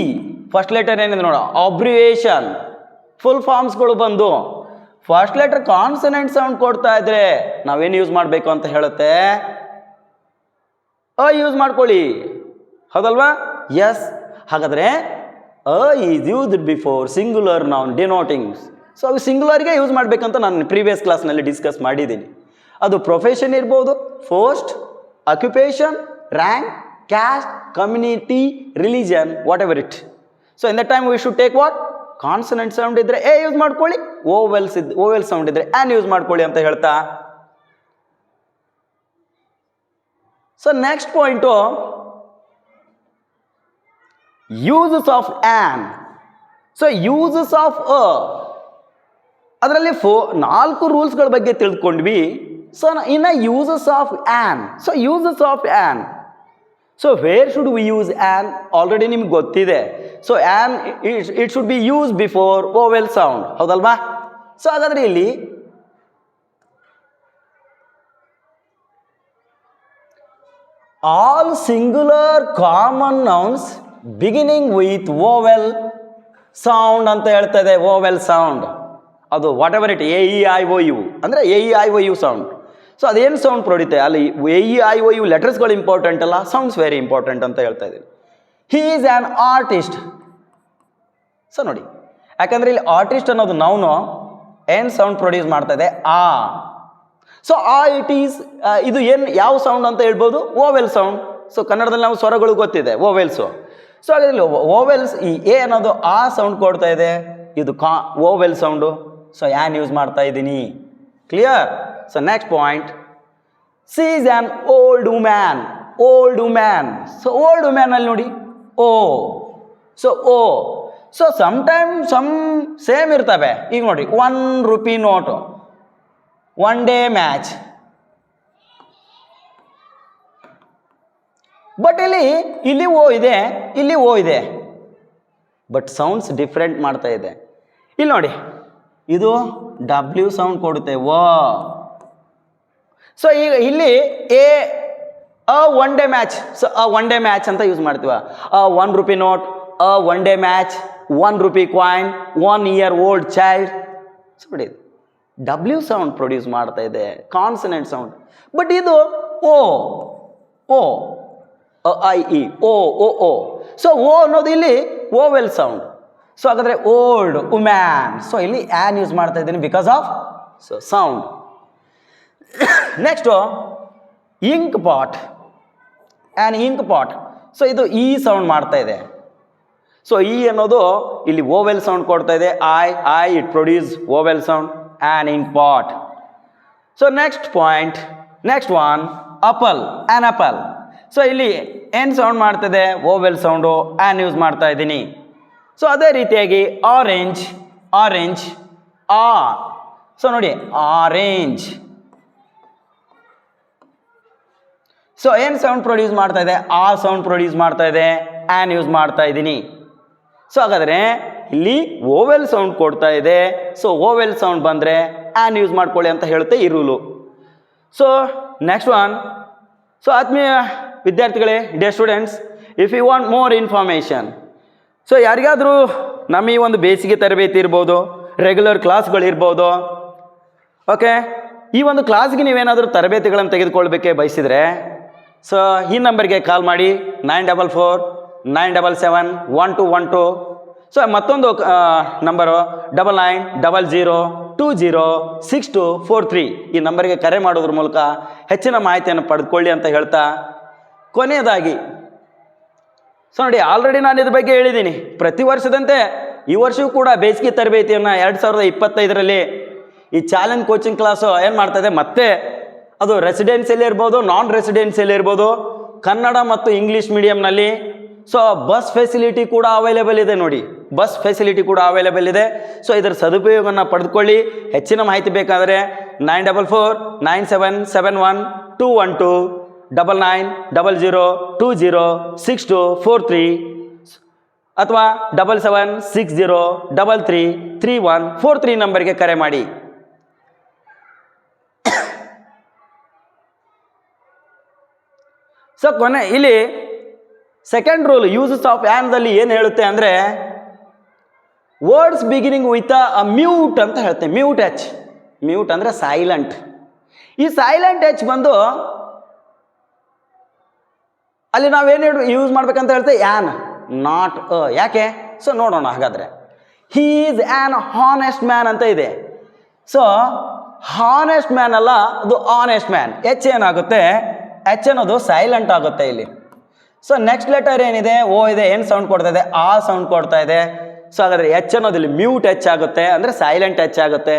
first letter ಏನಿದೆ ನೋಡ, abbreviation, full ಫಾರ್ಮ್ಸ್ಗಳು ಬಂದು first letter consonant sound ಕೊಡ್ತಾ ಇದ್ರೆ ನಾವೇನು use ಮಾಡಬೇಕು ಅಂತ ಹೇಳುತ್ತೆ, ಅ ಯೂಸ್ ಮಾಡ್ಕೊಳ್ಳಿ ಹೌದಲ್ವಾ. ಎಸ್, ಹಾಗಾದರೆ a is used before singular noun denotings. So ಅದು ಸಿಂಗುಲರ್ಗೆ ಯೂಸ್ ಮಾಡಬೇಕಂತ ನಾನು ಪ್ರೀವಿಯಸ್ ಕ್ಲಾಸ್ನಲ್ಲಿ ಡಿಸ್ಕಸ್ ಮಾಡಿದ್ದೀನಿ. ಅದು ಪ್ರೊಫೆಷನ್ ಇರ್ಬೋದು, post, occupation, rank, caste, community, religion, what ever it. So in the time we should take what, consonant sound ಇದ್ದರೆ a use ಮಾಡ್ಕೊಳ್ಳಿ, ಓವೆಲ್ ಸೌಂಡ್ ಇದ್ದರೆ ಆ್ಯನ್ ಯೂಸ್ ಮಾಡ್ಕೊಳ್ಳಿ ಅಂತ ಹೇಳ್ತಾ. So next point uses of an. So uses of a ಅದರಲ್ಲಿ 4 ರೂಲ್ಸ್ಗಳ ಬಗ್ಗೆ ತಿಳ್ಕೊಂಡ್ವಿ. So ಇನ್ನು uses of an. So uses of an, so where should we use an already ನಿಮ್ಗೆ ಗೊತ್ತಿದೆ. So an it should be use before vowel sound ಹೌದಲ್ವಾ. So ಹಾಗಾದರೆ ಇಲ್ಲಿ all singular common nouns beginning with vowel sound ಅಂತ ಹೇಳ್ತದೆ. Vowel sound ಅದು whatever it, A E I O U ಅಂದರೆ A E I O U sound. So ಅದೇನು sound ಪ್ರೊಡಿತೆ ಅಲ್ಲಿ A E I O U ಲೆಟರ್ಸ್ಗಳು important ಅಲ್ಲ, sounds very important ಅಂತ ಹೇಳ್ತಾ ಇದ್ದೀನಿ. He is an artist. So ನೋಡಿ ಯಾಕಂದರೆ ಇಲ್ಲಿ ಆರ್ಟಿಸ್ಟ್ ಅನ್ನೋದು ನೌನು ಏನು ಸೌಂಡ್ ಪ್ರೊಡ್ಯೂಸ್ ಮಾಡ್ತಾ ಇದೆ ಆ. ಸೊ ಆ ಇಟ್ ಈಸ್ ಇದು ಏನು ಯಾವ ಸೌಂಡ್ ಅಂತ ಹೇಳ್ಬೋದು, ಓವೆಲ್ ಸೌಂಡ್. ಸೊ ಕನ್ನಡದಲ್ಲಿ ನಾವು ಸ್ವರಗಳು ಗೊತ್ತಿದೆ ಓವೆಲ್ಸು. ಸೊ ಹಾಗಾದ್ರೆ ಓವೆಲ್ಸ್ ಈ ಎ ಅನ್ನೋದು ಆ ಸೌಂಡ್ ಕೊಡ್ತಾ ಇದೆ, ಇದು vowel sound. So an use ಮಾಡ್ತಾ ಇದ್ದೀನಿ. Clear. So next point, C is an old woman. Old woman. So old woman ಅಲ್ಲಿ ನೋಡಿ ಓ. ಸೊ ಓ. ಸೊ ಸಮ್ ಸೇಮ್ ಇರ್ತವೆ. ಈಗ ನೋಡಿ ₹1 note, one day match. But ಇಲ್ಲಿ ಓ ಇದೆ, ಇಲ್ಲಿ ಓ ಇದೆ, ಬಟ್ ಸೌಂಡ್ಸ್ ಡಿಫ್ರೆಂಟ್ ಮಾಡ್ತಾ ಇದೆ. ಇಲ್ಲಿ ನೋಡಿ ಇದು ಡಬ್ಲ್ಯೂ ಸೌಂಡ್ ಕೊಡುತ್ತೆ ವ. ಸೊ ಈಗ ಇಲ್ಲಿ a a one day match. So a one day match ಅಂತ ಯೂಸ್ ಮಾಡ್ತೀವ. ₹1 note, a one day match, ₹1 coin, 1 year old child. So ನೋಡಿ ಡಬ್ಲ್ಯೂ ಸೌಂಡ್ ಪ್ರೊಡ್ಯೂಸ್ ಮಾಡ್ತಾ ಇದೆ, ಕಾನ್ಸನೆಂಟ್ ಸೌಂಡ್. ಬಟ್ ಇದು O O A I E O O O. So O ಅನ್ನೋದು ಇಲ್ಲಿ vowel sound. So ಹಾಗಾದರೆ old woman. So ಇಲ್ಲಿ an use ಮಾಡ್ತಾ ಇದ್ದೀನಿ because of sound. Next ink pot. An ink pot. So ಇದು ಈ sound ಮಾಡ್ತಾ ಇದೆ. ಸೊ ಈ ಅನ್ನೋದು ಇಲ್ಲಿ ಓವೆಲ್ ಸೌಂಡ್ ಕೊಡ್ತಾ ಇದೆ. I it produce vowel sound. An ink pot. So next point, next one apple. An apple. So ಇಲ್ಲಿ ಏನು ಸೌಂಡ್ ಮಾಡ್ತಿದೆ? Vowel sound. ಆ್ಯನ್ ಯೂಸ್ ಮಾಡ್ತಾ ಇದ್ದೀನಿ. ಸೊ ಅದೇ ರೀತಿಯಾಗಿ ಆರೆಂಜ್. ಆರೆಂಜ್ ಆ. ಸೊ ನೋಡಿ ಆರೆಂಜ್. ಸೊ ಏನು ಸೌಂಡ್ ಪ್ರೊಡ್ಯೂಸ್ ಮಾಡ್ತಾ ಇದೆ? ಆ ಸೌಂಡ್ ಪ್ರೊಡ್ಯೂಸ್ ಮಾಡ್ತಾ ಇದೆ. ಆ್ಯನ್ ಯೂಸ್ ಮಾಡ್ತಾ ಇದ್ದೀನಿ. ಸೊ ಹಾಗಾದರೆ ಇಲ್ಲಿ ಓವೆಲ್ ಸೌಂಡ್ ಕೊಡ್ತಾ ಇದೆ. ಸೊ ಓವೆಲ್ ಸೌಂಡ್ ಬಂದರೆ ಆ್ಯನ್ ಯೂಸ್ ಮಾಡ್ಕೊಳ್ಳಿ ಅಂತ ಹೇಳುತ್ತೆ ಈ rule. So next one. So ಆತ್ಮೀಯ ವಿದ್ಯಾರ್ಥಿಗಳೇ, dear students, if you want more information, so ಯಾರಿಗಾದರೂ ನಮ್ಮ ಈ ಒಂದು ಬೇಸಿಗೆ ತರಬೇತಿ ಇರ್ಬೋದು, ರೆಗ್ಯುಲರ್ ಕ್ಲಾಸ್ಗಳಿರ್ಬೋದು, ಓಕೆ, ಈ ಒಂದು ಕ್ಲಾಸ್ಗೆ ನೀವೇನಾದರೂ ತರಬೇತಿಗಳನ್ನು ತೆಗೆದುಕೊಳ್ಬೇಕೆ ಬಯಸಿದರೆ ಸೊ ಈ ನಂಬರ್ಗೆ ಕಾಲ್ ಮಾಡಿ 9449771212. ಸೊ ಮತ್ತೊಂದು ನಂಬರು 9900206243. ಈ ನಂಬರ್ಗೆ ಕರೆ ಮಾಡೋದ್ರ ಮೂಲಕ ಹೆಚ್ಚಿನ ಮಾಹಿತಿಯನ್ನು ಪಡೆದುಕೊಳ್ಳಿ ಅಂತ ಹೇಳ್ತಾ, ಕೊನೆಯದಾಗಿ ಸೊ ನೋಡಿ ಆಲ್ರೆಡಿ ನಾನು ಇದ್ರ ಬಗ್ಗೆ ಹೇಳಿದ್ದೀನಿ. ಪ್ರತಿ ವರ್ಷದಂತೆ ಈ ವರ್ಷವೂ ಕೂಡ ಬೇಸಿಗೆ ತರಬೇತಿಯನ್ನು 2025ರಲ್ಲಿ ಈ ಚಾಲೆಂಜ್ ಕೋಚಿಂಗ್ ಕ್ಲಾಸು ಏನು ಮಾಡ್ತಾಯಿದೆ, ಮತ್ತೆ ಅದು ರೆಸಿಡೆನ್ಸಿಯಲ್ಲಿ ಇರ್ಬೋದು, ನಾನ್ ರೆಸಿಡೆನ್ಸಿಯಲ್ಲಿ ಇರ್ಬೋದು, ಕನ್ನಡ ಮತ್ತು ಇಂಗ್ಲೀಷ್ ಮೀಡಿಯಮ್ನಲ್ಲಿ. ಸೊ ಬಸ್ ಫೆಸಿಲಿಟಿ ಕೂಡ ಅವೈಲೇಬಲ್ ಇದೆ. ನೋಡಿ, ಬಸ್ ಫೆಸಿಲಿಟಿ ಕೂಡ ಅವೈಲೇಬಲ್ ಇದೆ. ಸೊ ಇದರ ಸದುಪಯೋಗವನ್ನು ಪಡೆದುಕೊಳ್ಳಿ. ಹೆಚ್ಚಿನ ಮಾಹಿತಿ ಬೇಕಾದರೆ 9449771212 9900206243 ಅಥವಾ 7760333143 ನಂಬರ್ಗೆ ಕರೆ ಮಾಡಿ. ಸೊ ಕೊನೆ ಇಲ್ಲಿ ಸೆಕೆಂಡ್ ರೂಲ್ ಯೂಸಸ್ ಆಫ್ ಆ್ಯನ್ದಲ್ಲಿ ಏನು ಹೇಳುತ್ತೆ ಅಂದರೆ, words beginning with a mute ಅಂತ ಹೇಳುತ್ತೆ. Mute H. ಮ್ಯೂಟ್ ಅಂದರೆ ಸೈಲೆಂಟ್. ಈ ಸೈಲೆಂಟ್ ಎಚ್ ಬಂದು ಅಲ್ಲಿ ನಾವೇನು ಯೂಸ್ ಮಾಡ್ಬೇಕಂತ ಹೇಳ್ತೇವೆ? An, not a. ಯಾಕೆ? ಸೊ ನೋಡೋಣ ಹಾಗಾದರೆ. He is an honest man ಅಂತ ಇದೆ. ಸೊ ಹಾನೆಸ್ಟ್ ಮ್ಯಾನ್ ಅಲ್ಲ, ಅದು ಆನೆಸ್ಟ್ ಮ್ಯಾನ್. ಎಚ್ ಏನಾಗುತ್ತೆ? ಎಚ್ ಅನ್ನೋದು ಸೈಲೆಂಟ್ ಆಗುತ್ತೆ ಇಲ್ಲಿ. ಸೊ ನೆಕ್ಸ್ಟ್ ಲೆಟರ್ ಏನಿದೆ? ಓ ಇದೆ. ಏನು ಸೌಂಡ್ ಕೊಡ್ತಾ ಇದೆ? ಆ ಸೌಂಡ್ ಕೊಡ್ತಾ ಇದೆ. ಸೊ ಹಾಗಾದರೆ ಎಚ್ ಅನ್ನೋದು ಇಲ್ಲಿ ಮ್ಯೂಟ್ ಎಚ್ ಆಗುತ್ತೆ, ಅಂದರೆ ಸೈಲೆಂಟ್ ಎಚ್ ಆಗುತ್ತೆ.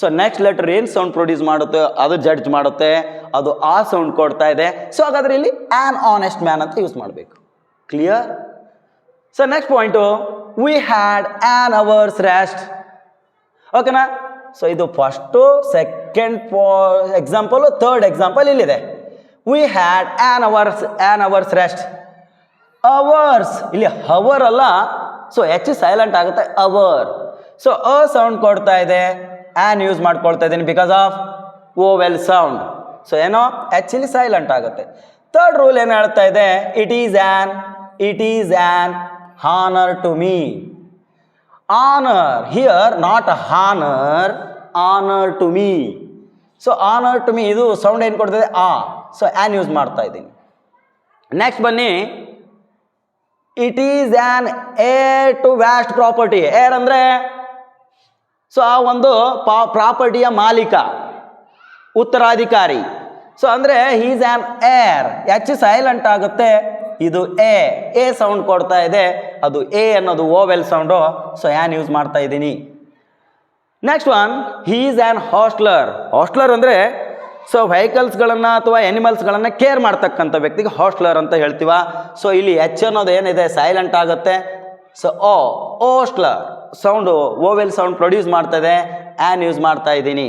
ಸೊ ನೆಕ್ಸ್ಟ್ ಲೆಟರ್ ಏನು ಸೌಂಡ್ ಪ್ರೊಡ್ಯೂಸ್ ಮಾಡುತ್ತೆ ಅದು ಜಡ್ಜ್ ಮಾಡುತ್ತೆ, ಅದು ಆ ಸೌಂಡ್ ಕೊಡ್ತಾ ಇದೆ. ಸೊ ಹಾಗಾದರೆ ಇಲ್ಲಿ ಆ್ಯನ್ ಆನೆಸ್ಟ್ ಮ್ಯಾನ್ ಅಂತ ಯೂಸ್ ಮಾಡಬೇಕು. Clear? So next point, we had an hours rest. ಓಕೆನಾ? ಸೊ ಇದು first, second example, third example ಇಲ್ಲಿದೆ. We had an hours rest. Hours ಇಲ್ಲಿ ಹವರ್ ಅಲ್ಲ. ಸೊ ಎಚ್ ಸೈಲೆಂಟ್ ಆಗುತ್ತೆ, ಅವರ್. ಸೊ ಅ ಸೌಂಡ್ ಕೊಡ್ತಾ ಇದೆ, ಆ್ಯನ್ ಯೂಸ್ ಮಾಡ್ಕೊಳ್ತಾ ಇದ್ದೀನಿ because of vowel sound. So ಏನೋ ಎಚ್ ಇಲ್ಲಿ ಸೈಲೆಂಟ್ ಆಗುತ್ತೆ. ಥರ್ಡ್ ರೂಲ್ ಏನು ಹೇಳ್ತಾ ಇದೆ? It is an honour to me. Honour here, not honour, honour to me. So honour to me ಇದು ಸೌಂಡ್ ಏನು ಕೊಡ್ತದೆ? ಆ. ಸೊ ಆ್ಯನ್ ಯೂಸ್ ಮಾಡ್ತಾ ಇದ್ದೀನಿ. ನೆಕ್ಸ್ಟ್ ಬನ್ನಿ, it is an heir to vast property. Heir ಅಂದರೆ ಸೊ ಆ ಒಂದು ಪ್ರಾಪರ್ಟಿಯ ಮಾಲೀಕ, ಉತ್ತರಾಧಿಕಾರಿ. ಸೊ ಅಂದರೆ he's an heir. H silent ಆಗುತ್ತೆ, ಇದು ಎ ಸೌಂಡ್ ಕೊಡ್ತಾ ಇದೆ, ಅದು ಎ ಅನ್ನೋದು vowel sound. So an use ಮಾಡ್ತಾ ಇದ್ದೀನಿ. Next one, he's an hostler. Hostler ಅಂದರೆ ಸೊ ವೆಹಿಕಲ್ಸ್ಗಳನ್ನು ಅಥವಾ ಎನಿಮಲ್ಸ್ಗಳನ್ನು ಕೇರ್ ಮಾಡ್ತಕ್ಕಂಥ ವ್ಯಕ್ತಿಗೆ ಹಾಸ್ಟ್ಲರ್ ಅಂತ ಹೇಳ್ತೀವ. ಸೊ ಇಲ್ಲಿ ಎಚ್ ಅನ್ನೋದು ಏನಿದೆ ಸೈಲೆಂಟ್ ಆಗುತ್ತೆ. So ostler sound vowel sound produce ಮಾಡ್ತಾಯಿದೆ, ಆ್ಯನ್ ಯೂಸ್ ಮಾಡ್ತಾ ಇದ್ದೀನಿ.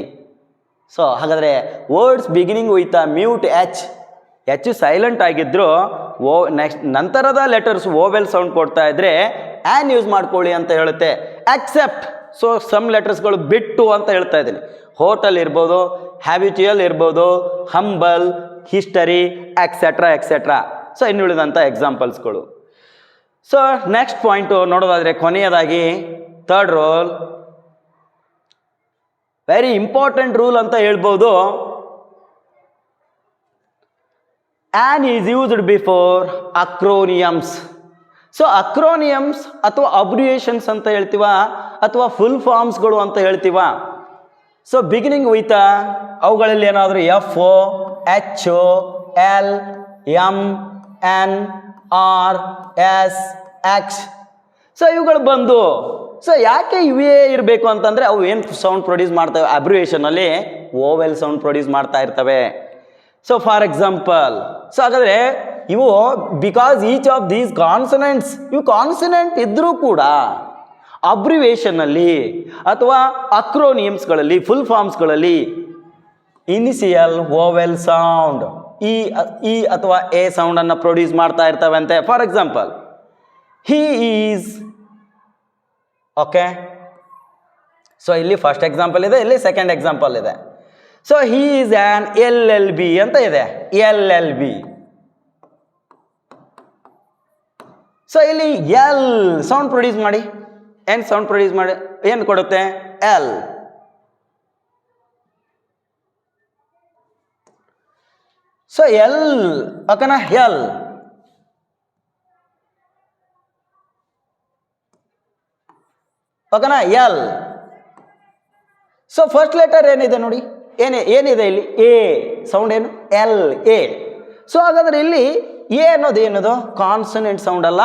ಸೊ ಹಾಗಾದರೆ words beginning with a mute H silent ಆಗಿದ್ದರೂ ನಂತರದ ಲೆಟರ್ಸ್ ಓವೆಲ್ ಸೌಂಡ್ ಕೊಡ್ತಾ ಇದ್ರೆ ಆ್ಯನ್ ಯೂಸ್ ಮಾಡ್ಕೊಳ್ಳಿ ಅಂತ ಹೇಳುತ್ತೆ. ಎಕ್ಸೆಪ್ಟ್, ಸೊ ಸಮ್ ಲೆಟರ್ಸ್ಗಳು ಬಿಟ್ಟು ಅಂತ ಹೇಳ್ತಾ ಇದ್ದೀನಿ. ಹೋಟೆಲ್ ಇರ್ಬೋದು, ಹ್ಯಾಬಿಚುಯಲ್ ಇರ್ಬೋದು, ಹಂಬಲ್, ಹಿಸ್ಟರಿ, ಎಕ್ಸೆಟ್ರಾ. ಸೊ ಇನ್ನುಳಿದಂಥ ಎಕ್ಸಾಂಪಲ್ಸ್ಗಳು. ಸೊ ನೆಕ್ಸ್ಟ್ ಪಾಯಿಂಟು ನೋಡೋದಾದರೆ ಕೊನೆಯದಾಗಿ third rule, very important rule ಅಂತ ಹೇಳ್ಬೋದು. An is used before acronyms. So acronyms ಅಥವಾ ಅಬ್ರಿಯೇಷನ್ಸ್ ಅಂತ ಹೇಳ್ತೀವ ಅಥವಾ ಫುಲ್ ಫಾರ್ಮ್ಸ್ಗಳು ಅಂತ ಹೇಳ್ತೀವ. ಸೊ ಬಿಗಿನಿಂಗ್ ವಿತ್ ಅವುಗಳಲ್ಲಿ ಏನಾದರೂ F O, H O, L, M, N, R, S, X. So ಇವುಗಳು ಬಂದು ಸೊ ಯಾಕೆ ಇವೇ ಇರಬೇಕು ಅಂತಂದರೆ ಅವು ಏನು ಸೌಂಡ್ ಪ್ರೊಡ್ಯೂಸ್ ಮಾಡ್ತವೆ ಅಬ್ರಿಯೇಷನಲ್ಲಿ ಓವೆಲ್ ಸೌಂಡ್ ಪ್ರೊಡ್ಯೂಸ್ ಮಾಡ್ತಾ ಇರ್ತವೆ. ಸೊ ಫಾರ್ ಎಕ್ಸಾಂಪಲ್, ಸೊ ಹಾಗಾದರೆ ಇವು because each of these consonants, ಇವು ಕಾನ್ಸನೆಂಟ್ ಇದ್ದರೂ ಕೂಡ ಅಬ್ರಿವೇಷನ್ನಲ್ಲಿ ಅಥವಾ ಅಕ್ರೋನಿಯಮ್ಸ್ಗಳಲ್ಲಿ ಫುಲ್ ಫಾರ್ಮ್ಸ್ಗಳಲ್ಲಿ ಇನಿಷಿಯಲ್ ಓವೆಲ್ ಸೌಂಡ್ ಇ ಅಥವಾ ಎ ಸೌಂಡನ್ನು ಪ್ರೊಡ್ಯೂಸ್ ಮಾಡ್ತಾ ಇರ್ತವೆ ಅಂತೆ. For example, he is, okay. So ಇಲ್ಲಿ ಫಸ್ಟ್ ಎಕ್ಸಾಂಪಲ್ ಇದೆ, ಇಲ್ಲಿ ಸೆಕೆಂಡ್ ಎಕ್ಸಾಂಪಲ್ ಇದೆ. So he is an LLB ಅಂತ ಇದೆ, LLB. ಸೊ ಇಲ್ಲಿ ಎಲ್ ಸೌಂಡ್ ಪ್ರೊಡ್ಯೂಸ್ ಮಾಡಿ, ಏನು ಸೌಂಡ್ ಪ್ರೊಡ್ಯೂಸ್ ಮಾಡಿ ಏನು ಕೊಡುತ್ತೆ? ಎಲ್. ಸೊ ಎಲ್, ಓಕೆನಾ? ಎಲ್. ಓಕೆನಾ? ಎಲ್. ಸೊ ಫಸ್ಟ್ ಲೆಟರ್ ಏನಿದೆ ನೋಡಿ, ಏನಿದೆ ಇಲ್ಲಿ? A sound. ಏನು? L, A. ಸೊ ಹಾಗಾದ್ರೆ ಇಲ್ಲಿ ಎ ಅನ್ನೋದು ಏನದು? ಕಾನ್ಸನೆಂಟ್ ಸೌಂಡ್ ಅಲ್ಲ,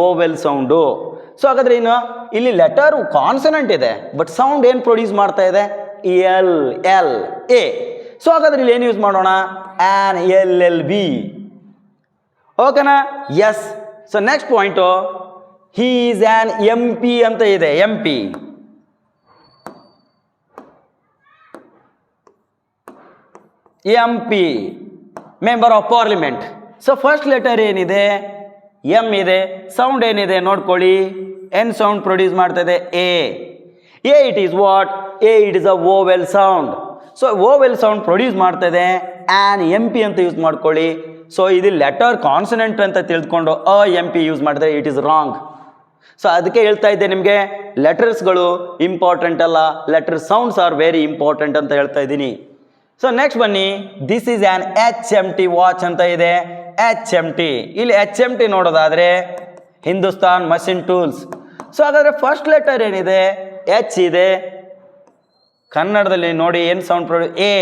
ಓವೆಲ್ ಸೌಂಡು. ಸೊ ಹಾಗಾದ್ರೆ ಏನು? ಇಲ್ಲಿ ಲೆಟರ್ ಕಾನ್ಸನೆಂಟ್ ಇದೆ, ಬಟ್ ಸೌಂಡ್ ಏನು ಪ್ರೊಡ್ಯೂಸ್ ಮಾಡ್ತಾ ಇದೆ? L, L, A. ಸೊ ಹಾಗಾದ್ರೆ ಇಲ್ಲಿ ಏನು ಯೂಸ್ ಮಾಡೋಣ? An LLB. ಓಕೆನಾ? Yes. So next point, he is an MP ಅಂತ ಇದೆ, MP. MP, member of parliament. So first letter ಏನಿದೆ? ಎಮ್ ಇದೆ. ಸೌಂಡ್ ಏನಿದೆ ನೋಡ್ಕೊಳ್ಳಿ, ಎನ್ ಸೌಂಡ್ ಪ್ರೊಡ್ಯೂಸ್ ಮಾಡ್ತಾ ಇದೆ, a. It is what? It is a vowel sound. So vowel sound produce ಮಾಡ್ತಾ ಇದೆ, ಆನ್ MP ಅಂತ ಯೂಸ್ ಮಾಡ್ಕೊಳ್ಳಿ. ಸೊ ಇದು ಲೆಟರ್ ಕಾನ್ಸನೆಂಟ್ ಅಂತ ತಿಳ್ಕೊಂಡು MP ಯೂಸ್ ಮಾಡಿದ್ರೆ ಇಟ್ ಈಸ್ ರಾಂಗ್. ಸೊ ಅದಕ್ಕೆ ಹೇಳ್ತಾ ಇದ್ದೆ ನಿಮಗೆ, ಲೆಟರ್ಸ್ಗಳು ಇಂಪಾರ್ಟೆಂಟ್ ಅಲ್ಲ, letter sounds are very important ಅಂತ ಹೇಳ್ತಾ ಇದ್ದೀನಿ. ಸೊ ನೆಕ್ಸ್ಟ್ ಬನ್ನಿ, this is on HMT watch ಅಂತ ಇದೆ, HMT. ಇಲ್ಲಿ HMT ನೋಡೋದಾದರೆ ಹಿಂದೂಸ್ತಾನ್ ಮಷಿನ್ ಟೂಲ್ಸ್. ಸೊ ಹಾಗಾದರೆ ಫಸ್ಟ್ ಲೆಟರ್ ಏನಿದೆ? H ಇದೆ. ಕನ್ನಡದಲ್ಲಿ ನೋಡಿ ಏನು ಸೌಂಡ್ ಪ್ರೊಡ್ಯೂಸ್? ಎ.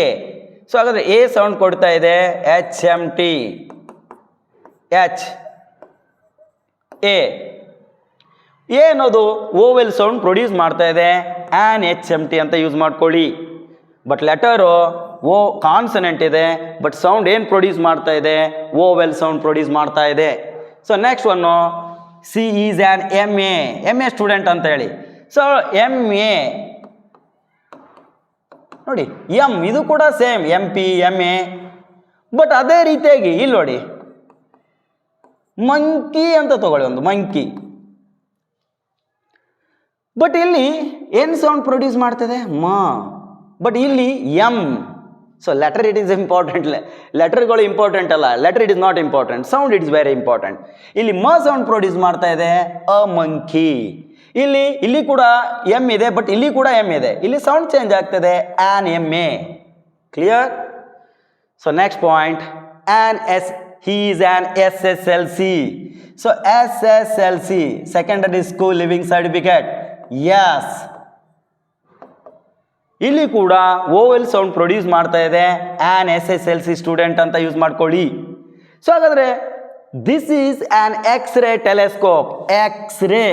ಸೊ ಹಾಗಾದರೆ ಎ ಸೌಂಡ್ ಕೊಡ್ತಾ ಇದೆ, HMT. H, A. ಎ ಅನ್ನೋದು ಓವೆಲ್ ಸೌಂಡ್ ಪ್ರೊಡ್ಯೂಸ್ ಮಾಡ್ತಾ ಇದೆ, ಆನ್ HMT ಅಂತ ಯೂಸ್ ಮಾಡ್ಕೊಳ್ಳಿ. ಬಟ್ ಲೆಟರು ಕಾನ್ಸನೆಂಟ್ ಇದೆ, ಬಟ್ ಸೌಂಡ್ ಏನು ಪ್ರೊಡ್ಯೂಸ್ ಮಾಡ್ತಾ ಇದೆ? ಓವೆಲ್ ಸೌಂಡ್ ಪ್ರೊಡ್ಯೂಸ್ ಮಾಡ್ತಾ ಇದೆ. So next one, C is on MA student ಅಂತ ಹೇಳಿ. ಸೊ MA ನೋಡಿ, ಎಮ್ ಇದು ಕೂಡ ಸೇಮ್, MP, MA. ಬಟ್ ಅದೇ ರೀತಿಯಾಗಿ ಇಲ್ಲಿ ನೋಡಿ, ಮಂಕಿ ಅಂತ ತಗೊಳ್ಳಿ, ಒಂದು ಮಂಕಿ. ಬಟ್ ಇಲ್ಲಿ ಏನು ಸೌಂಡ್ ಪ್ರೊಡ್ಯೂಸ್ ಮಾಡ್ತದೆ? ಮ. ಬಟ್ ಇಲ್ಲಿ M. So letter it is important. ಲೆಟರ್ಗಳು ಇಂಪಾರ್ಟೆಂಟ್ ಅಲ್ಲ, letter it is not important, sound it is very important. ಇಲ್ಲಿ ಮ ಸೌಂಡ್ ಪ್ರೊಡ್ಯೂಸ್ ಮಾಡ್ತಾ ಇದೆ, ಅ ಮಂಕಿ. ಇಲ್ಲಿ ಕೂಡ ಎಮ್ ಇದೆ, ಬಟ್ ಇಲ್ಲಿ ಕೂಡ ಎಮ್ ಇದೆ. ಇಲ್ಲಿ ಸೌಂಡ್ ಚೇಂಜ್ ಆಗ್ತದೆ, an MA. Clear? So next point, he is an SSLC. So SSLC, secondary school leaving certificate. Yes. ಇಲ್ಲಿ ಕೂಡ ಓವೆಲ್ ಸೌಂಡ್ ಪ್ರೊಡ್ಯೂಸ್ ಮಾಡ್ತಾ ಇದೆ, ಆನ್ SSLC ಸ್ಟೂಡೆಂಟ್ ಅಂತ ಯೂಸ್ ಮಾಡ್ಕೊಳ್ಳಿ. ಸೊ ಹಾಗಾದರೆ this is an X-ray telescope. X-ray,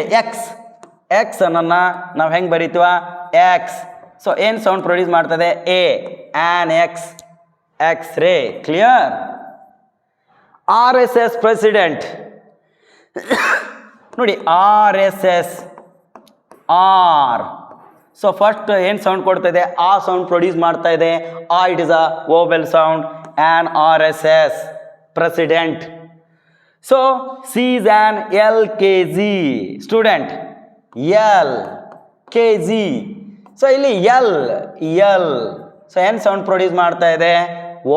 X ಅನ್ನೋನ್ನ ನಾವು ಹೆಂಗೆ ಬರೀತೀವ? ಎಕ್ಸ್. ಸೊ ಏನು ಸೌಂಡ್ ಪ್ರೊಡ್ಯೂಸ್ ಮಾಡ್ತದೆ? E, an X-ray. Clear? RSS president ನೋಡಿ, RSS, ಆರ್. ಸೊ ಫಸ್ಟ್ ಏನು ಸೌಂಡ್ ಕೊಡ್ತಾ ಇದೆ? ಆ ಸೌಂಡ್ ಪ್ರೊಡ್ಯೂಸ್ ಮಾಡ್ತಾ ಇದೆ, it is a vowel sound, on RSS president. So she is on LKG student, LKG. So ಇಲ್ಲಿ L. So ಏನು sound produce ಮಾಡ್ತಾ ಇದೆ?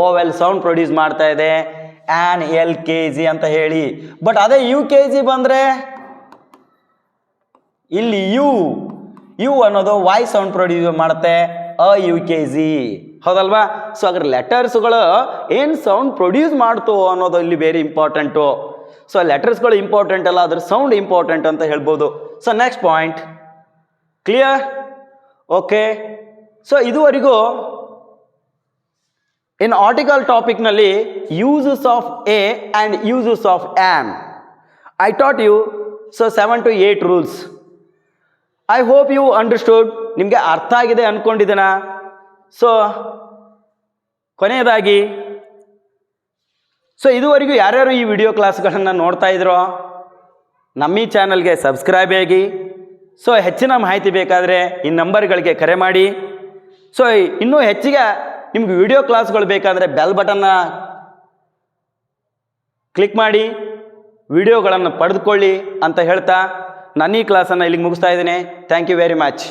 ಓವೆಲ್ ಸೌಂಡ್ ಪ್ರೊಡ್ಯೂಸ್ ಮಾಡ್ತಾ ಇದೆ, ಆನ್ LKG ಅಂತ ಹೇಳಿ. ಬಟ್ ಅದೇ UKG ಬಂದರೆ ಇಲ್ಲಿ ಯು ಅನ್ನೋದು ವಾಯ್ಸ್ ಸೌಂಡ್ ಪ್ರೊಡ್ಯೂಸ್ ಮಾಡುತ್ತೆ, UKG. ಹೌದಲ್ವಾ? ಸೊ ಅದ್ರ ಲೆಟರ್ಸ್ಗಳು ಏನು ಸೌಂಡ್ ಪ್ರೊಡ್ಯೂಸ್ ಮಾಡ್ತು ಅನ್ನೋದು ಇಲ್ಲಿ ವೆರಿ ಇಂಪಾರ್ಟೆಂಟು. ಸೊ ಲೆಟರ್ಸ್ಗಳು ಇಂಪಾರ್ಟೆಂಟ್ ಅಲ್ಲ, ಅದ್ರ ಸೌಂಡ್ ಇಂಪಾರ್ಟೆಂಟ್ ಅಂತ ಹೇಳ್ಬೋದು. So next point clear? Okay. So ಇದುವರೆಗೂ ಇನ್ ಆರ್ಟಿಕಲ್ ಟಾಪಿಕ್ನಲ್ಲಿ uses of A and uses of an I taught you 7 to 8 rules. I hope you understood. ನಿಮಗೆ ಅರ್ಥ ಆಗಿದೆ ಅಂದ್ಕೊಂಡಿದ್ದೀನ. ಸೊ ಕೊನೆಯದಾಗಿ, ಸೊ ಇದುವರೆಗೂ ಯಾರ್ಯಾರು ಈ ವಿಡಿಯೋ ಕ್ಲಾಸ್ಗಳನ್ನು ನೋಡ್ತಾ ಇದ್ರೋ ನಮ್ಮ ಈ ಚಾನಲ್ಗೆ ಸಬ್ಸ್ಕ್ರೈಬ್ ಆಗಿ. ಸೊ ಹೆಚ್ಚಿನ ಮಾಹಿತಿ ಬೇಕಾದರೆ ಈ ನಂಬರ್ಗಳಿಗೆ ಕರೆ ಮಾಡಿ. ಸೊ ಇನ್ನೂ ಹೆಚ್ಚಿಗೆ ನಿಮ್ಗೆ ವಿಡಿಯೋ ಕ್ಲಾಸ್ಗಳು ಬೇಕಾದರೆ ಬೆಲ್ ಬಟನ್ನ ಕ್ಲಿಕ್ ಮಾಡಿ ವಿಡಿಯೋಗಳನ್ನು ಪಡೆದುಕೊಳ್ಳಿ ಅಂತ ಹೇಳ್ತಾ ನನ್ನ ಈ ಕ್ಲಾಸನ್ನು ಇಲ್ಲಿಗೆ ಮುಗಿಸ್ತಾ ಇದ್ದೀನಿ. Thank you very much.